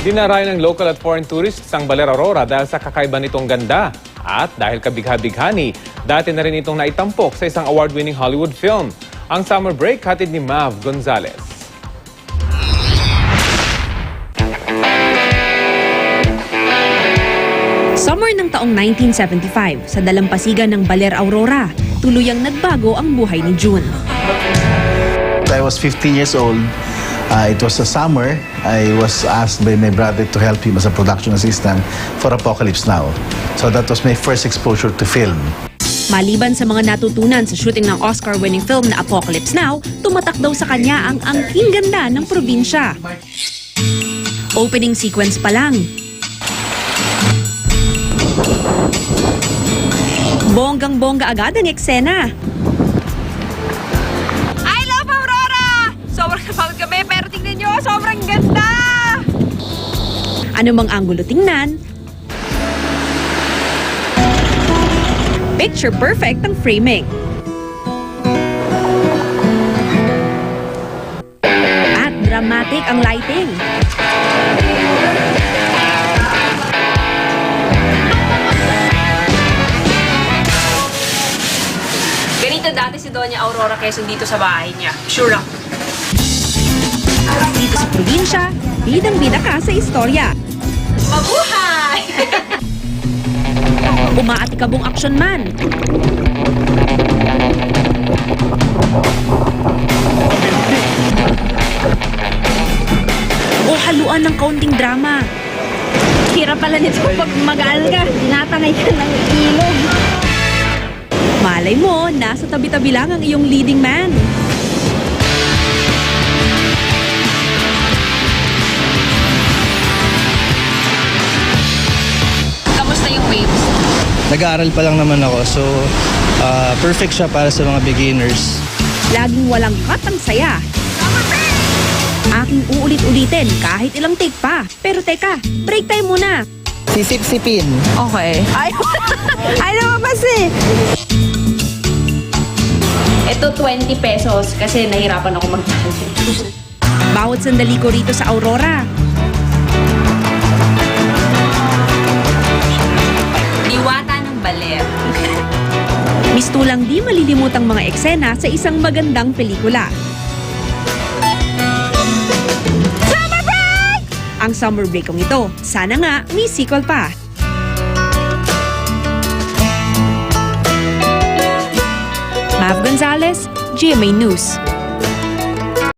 Dinaray ng local at foreign tourists ang Baler Aurora dahil sa kakaiba nitong ganda. At dahil kabigha-bighani, dati na rin itong naitampok sa isang award-winning Hollywood film. Ang summer break hatid ni Mav Gonzalez. Summer ng taong 1975, sa dalampasigan ng Baler Aurora, tuluyang nagbago ang buhay ni June. I was 15 years old. It was a summer. I was asked by my brother to help him as a production assistant for Apocalypse Now. So that was my first exposure to film. Maliban sa mga natutunan sa shooting ng Oscar-winning film na Apocalypse Now, tumatak daw sa kanya ang angking ganda ng probinsya. Opening sequence pa lang, bonggang-bongga agad ang eksena. I love Aurora! Sobrang napagod kami, pero tingnan nyo, sobrang ganda! Ano mang anggulo tingnan, picture perfect ang framing. At dramatic ang lighting. Ganito dati si Doña Aurora Quezon dito sa bahay niya. Sure ako. Dito sa probinsya, bidang-bida ka sa istorya. Mabuhay! Umaatikabong action man. O haluan ng kaunting drama. Hirap pala nito pag mag-aal ka, tinatangay ka ng ilog. Malay mo, nasa tabi-tabi lang ang iyong leading man. Kamusta yung waves? Nag-aaral pa lang naman ako, so perfect siya para sa mga beginners. Laging walang cut ang saya. Aking uulit-ulitin kahit ilang take pa. Pero teka, break time muna. Sisip-sipin. Okay. Ay, lumabas eh! Ito 20 pesos kasi nahirapan ako mag-translate. Bawat sandali ko rito sa Aurora. Diwata ng Baler. Mistulang di malilimutang mga eksena sa isang magandang pelikula. Summer break! Ang summer break kong ito, sana nga may sequel pa. Mav Gonzalez, GMA News.